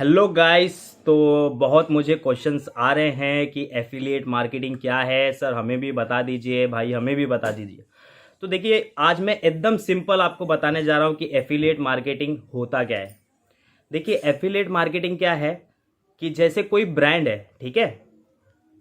Hello guys. तो बहुत मुझे क्वेश्चंस आ रहे हैं कि एफिलिएट मार्केटिंग क्या है सर, हमें भी बता दीजिए भाई, हमें भी बता दीजिए। तो देखिए, आज मैं एकदम सिंपल आपको बताने जा रहा हूँ कि एफिलिएट मार्केटिंग होता क्या है। देखिए, एफिलिएट मार्केटिंग क्या है कि जैसे कोई ब्रांड है, ठीक है,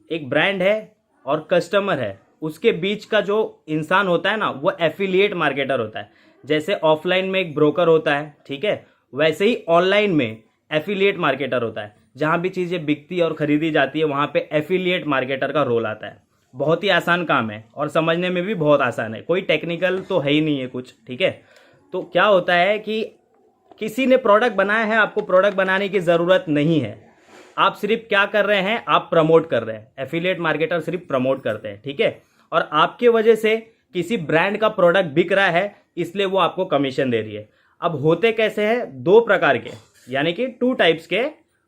एक ब्रांड है और कस्टमर है, उसके बीच का जो इंसान होता है ना, वो एफिलिएट मार्केटर होता है। जैसे ऑफलाइन में एक ब्रोकर होता है, ठीक है, वैसे ही ऑनलाइन में एफिलिएट मार्केटर होता है। जहां भी चीज़ें बिकती और खरीदी जाती है वहां पे एफिलिएट मार्केटर का रोल आता है। बहुत ही आसान काम है और समझने में भी बहुत आसान है, कोई टेक्निकल तो है ही नहीं है कुछ, ठीक है। तो क्या होता है कि किसी ने प्रोडक्ट बनाया है, आपको प्रोडक्ट बनाने की ज़रूरत नहीं है। आप सिर्फ क्या कर रहे हैं, आप प्रमोट कर रहे हैं। एफिलिएट मार्केटर सिर्फ प्रमोट करते हैं, ठीक है। और आपके वजह से किसी ब्रांड का प्रोडक्ट बिक रहा है, इसलिए वो आपको कमीशन दे रही है। अब होते कैसे हैं, दो प्रकार के, यानी कि टू टाइप्स के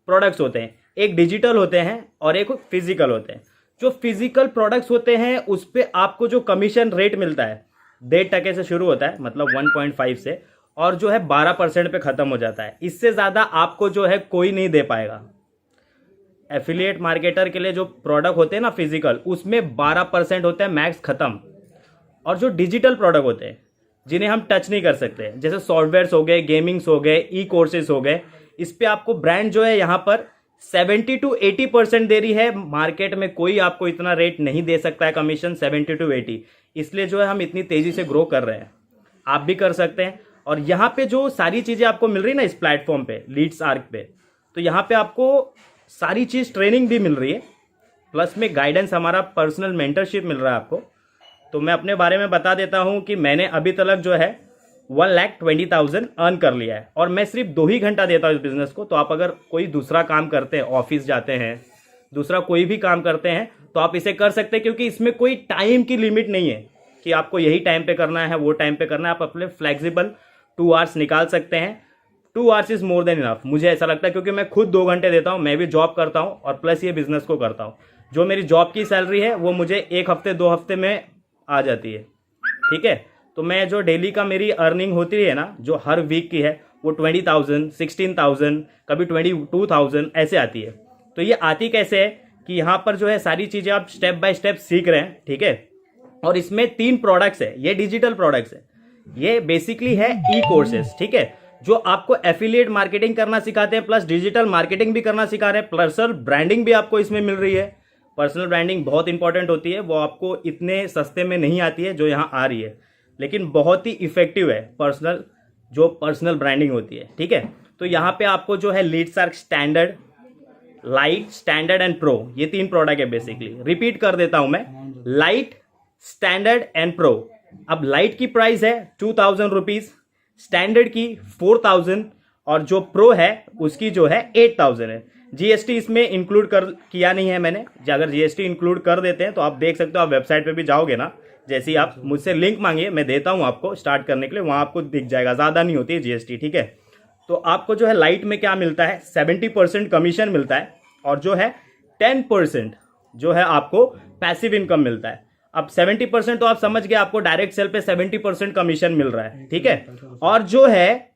प्रोडक्ट्स होते हैं। एक डिजिटल होते हैं और एक फिजिकल होते हैं। जो फिजिकल प्रोडक्ट्स होते हैं उस पर आपको जो कमीशन रेट मिलता है 1.5% से शुरू होता है, मतलब 1.5 से, और जो है 12% पे खत्म हो जाता है। इससे ज़्यादा आपको जो है कोई नहीं दे पाएगा। एफिलिएट मार्केटर के लिए जो प्रोडक्ट होते हैं ना फिजिकल, उसमें 12% होता है मैक्स खत्म। और जो डिजिटल प्रोडक्ट होते हैं जिन्हें हम टच नहीं कर सकते, जैसे सॉफ्टवेयर्स हो गए, गेमिंग्स हो गए, ई कोर्सेज हो गए, इस पे आपको ब्रांड जो है यहाँ पर 70 to 80% दे रही है। मार्केट में कोई आपको इतना रेट नहीं दे सकता है कमीशन, 70 to 80। इसलिए जो है हम इतनी तेजी से ग्रो कर रहे हैं, आप भी कर सकते हैं। और यहाँ पे जो सारी चीज़ें आपको मिल रही है ना इस प्लेटफॉर्म पे, लीड्स आर्क पे, तो यहाँ पे आपको सारी चीज़ ट्रेनिंग भी मिल रही है, प्लस में गाइडेंस, हमारा पर्सनल मेंटरशिप मिल रहा है आपको। तो मैं अपने बारे में बता देता हूँ कि मैंने अभी तक जो है 1,20,000 अर्न कर लिया है, और मैं सिर्फ 2 ही घंटा देता हूँ इस बिज़नेस को। तो आप अगर कोई दूसरा काम करते हैं, ऑफिस जाते हैं, दूसरा कोई भी काम करते हैं, तो आप इसे कर सकते हैं, क्योंकि इसमें कोई टाइम की लिमिट नहीं है कि आपको यही टाइम पे करना है, वो टाइम पे करना है। आप अपने फ्लेक्सिबल 2 आवर्स निकाल सकते हैं। 2 hours is more than enough, मुझे ऐसा लगता है, क्योंकि मैं खुद 2 घंटे देता हूँ, मैं भी जॉब करता हूँ और प्लस ये बिजनेस को करता हूँ। जो मेरी जॉब की सैलरी है वो मुझे 1 हफ्ते 2 हफ्ते में आ जाती है, ठीक है। तो मैं जो डेली का मेरी अर्निंग होती है ना, जो हर वीक की है, वो 20,000, 16,000, कभी 22,000 ऐसे आती है। तो ये आती कैसे है कि यहाँ पर जो है सारी चीज़ें आप स्टेप बाय स्टेप सीख रहे हैं, ठीक है। और इसमें 3 प्रोडक्ट्स है, ये डिजिटल प्रोडक्ट्स है, ये बेसिकली है ई कोर्सेज, ठीक है, जो आपको एफिलिएट मार्केटिंग करना सिखाते हैं, प्लस डिजिटल मार्केटिंग भी करना सिखा रहे हैं। पर्सनल ब्रांडिंग भी आपको इसमें मिल रही है। पर्सनल ब्रांडिंग बहुत इंपॉर्टेंट होती है, वो आपको इतने सस्ते में नहीं आती है जो यहाँ आ रही है, लेकिन बहुत ही इफेक्टिव है पर्सनल ब्रांडिंग होती है, ठीक है। तो यहाँ पे आपको जो है leads arc standard, light, standard and pro, ये 3 प्रोडक्ट है बेसिकली। रिपीट कर देता हूं मैं, लाइट, स्टैंडर्ड एंड प्रो। अब लाइट की प्राइस है 2,000 रुपीज, स्टैंडर्ड की 4,000, और जो प्रो है उसकी जो है 8,000 है। जीएसटी इसमें इंक्लूड किया नहीं है मैंने। अगर जीएसटी इंक्लूड कर देते हैं तो आप देख सकते हो, आप वेबसाइट पे भी जाओगे ना, जैसे ही आप मुझसे लिंक मांगिए, मैं देता हूं आपको स्टार्ट करने के लिए, वहां आपको दिख जाएगा, ज्यादा नहीं होती है जीएसटी, ठीक है। तो आपको जो है लाइट में क्या मिलता है, 70% कमीशन मिलता है, और जो है 10% जो है आपको पैसिव इनकम मिलता है। अब 70% तो आप समझ गए, आपको डायरेक्ट सेल पे 70% कमीशन मिल रहा है, ठीक है। और जो है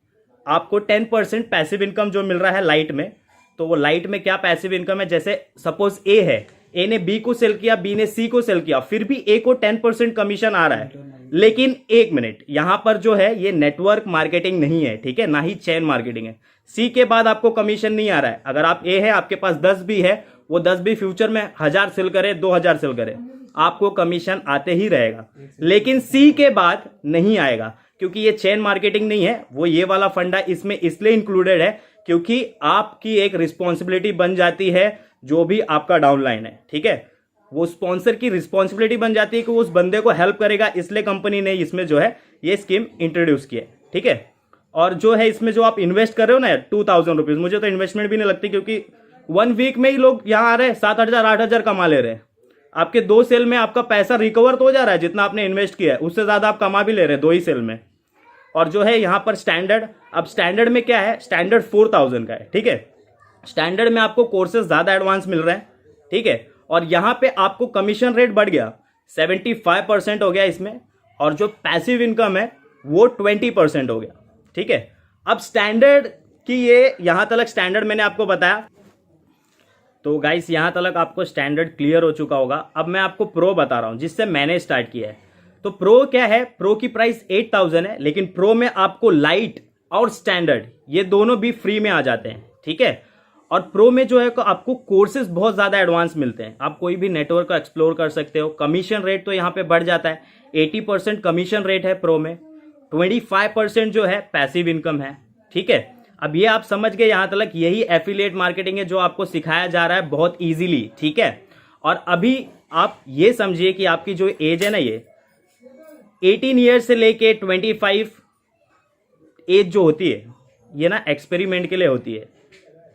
आपको 10% पैसिव इनकम जो मिल रहा है लाइट में। तो वो लाइट में क्या पैसिव इनकम है, जैसे सपोज ए है, ए ने बी को सेल किया, बी ने सी को सेल किया, फिर भी ए को 10% कमीशन आ रहा है। लेकिन 1 मिनट, यहां पर जो है ये नेटवर्क मार्केटिंग नहीं है, ठीक है, ना ही चेन मार्केटिंग है। सी के बाद आपको कमीशन नहीं आ रहा है। अगर आप ए है, आपके पास 10 भी है, वो 10 भी फ्यूचर में 1,000 सेल करे, 2,000 सेल करे, आपको कमीशन आते ही रहेगा। लेकिन सी के बाद नहीं आएगा, क्योंकि ये चेन मार्केटिंग नहीं है। वो ये वाला फंडा इसमें इसलिए इंक्लूडेड है क्योंकि आपकी एक रिस्पॉन्सिबिलिटी बन जाती है, जो भी आपका डाउनलाइन है, ठीक है, वो स्पॉन्सर की रिस्पॉन्सिबिलिटी बन जाती है कि वो उस बंदे को हेल्प करेगा। इसलिए कंपनी ने इसमें जो है ये स्कीम इंट्रोड्यूस की है, ठीक है। और जो है इसमें जो आप इन्वेस्ट कर रहे हो ना 2,000 रुपीज, मुझे तो इन्वेस्टमेंट भी नहीं लगती, क्योंकि 1 वीक में ही लोग यहाँ आ रहे हैं 7,000 8,000 कमा ले रहे हैं। आपके 2 सेल में आपका पैसा रिकवर तो हो जा रहा है, जितना आपने इन्वेस्ट किया है उससे ज्यादा आप कमा भी ले रहे हैं 2 ही सेल में। और जो है यहाँ पर स्टैंडर्ड, अब स्टैंडर्ड में क्या है, स्टैंडर्ड 4,000 का है, ठीक है। स्टैंडर्ड में आपको कोर्सेज ज्यादा एडवांस मिल रहे हैं, ठीक है। और यहां पे आपको कमीशन रेट बढ़ गया, 75% हो गया इसमें, और जो पैसिव इनकम है वो 20% हो गया, ठीक है। अब स्टैंडर्ड कि ये यहाँ तक स्टैंडर्ड मैंने आपको बताया। तो गाइस यहाँ तक आपको स्टैंडर्ड क्लियर हो चुका होगा। अब मैं आपको प्रो बता रहा हूँ जिससे मैंने स्टार्ट किया है। तो प्रो क्या है, प्रो की प्राइस 8000 है, लेकिन प्रो में आपको लाइट और स्टैंडर्ड ये दोनों भी फ्री में आ जाते हैं, ठीक है। और प्रो में जो है आपको कोर्सेज बहुत ज़्यादा एडवांस मिलते हैं, आप कोई भी नेटवर्क को एक्सप्लोर कर सकते हो। कमीशन रेट तो यहाँ पे बढ़ जाता है, 80% कमीशन रेट है प्रो में, 25% जो है पैसिव इनकम है, ठीक है। अब ये आप समझ गए यहाँ तक, यही एफिलिएट मार्केटिंग है जो आपको सिखाया जा रहा है बहुत ईजिली, ठीक है। और अभी आप ये समझिए कि आपकी जो एज है ना, ये 18 ईयर्स से लेके 25 एज जो होती है ये ना एक्सपेरिमेंट के लिए होती है।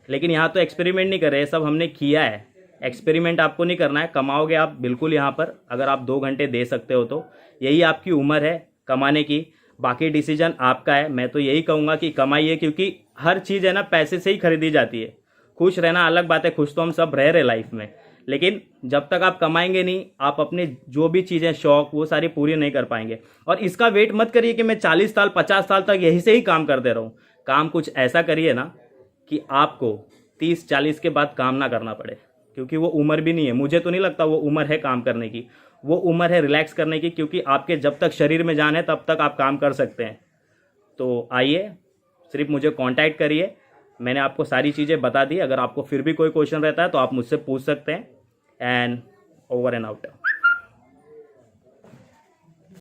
लेकिन यहाँ तो एक्सपेरिमेंट नहीं कर रहे, सब हमने किया है। एक्सपेरिमेंट आपको नहीं करना है, कमाओगे आप बिल्कुल यहाँ पर, अगर आप 2 घंटे दे सकते हो तो। यही आपकी उम्र है कमाने की, बाकी डिसीजन आपका है। मैं तो यही कहूँगा कि कमाइए, क्योंकि हर चीज़ है ना पैसे से ही खरीदी जाती है। खुश रहना अलग बात है, खुश तो हम सब रह रहे लाइफ में, लेकिन जब तक आप कमाएंगे नहीं, आप अपने जो भी चीज़ें शौक वो सारी पूरी नहीं कर पाएंगे। और इसका वेट मत करिए कि मैं 40 साल 50 साल तक यही से ही काम करते रहूँ। काम कुछ ऐसा करिए ना कि आपको 30-40 के बाद काम ना करना पड़े, क्योंकि वो उम्र भी नहीं है। मुझे तो नहीं लगता वो उम्र है काम करने की, वो उम्र है रिलैक्स करने की, क्योंकि आपके जब तक शरीर में जान है तब तक आप काम कर सकते हैं। तो आइए, सिर्फ मुझे कांटेक्ट करिए, मैंने आपको सारी चीज़ें बता दी। अगर आपको फिर भी कोई क्वेश्चन रहता है तो आप मुझसे पूछ सकते हैं। And over and out.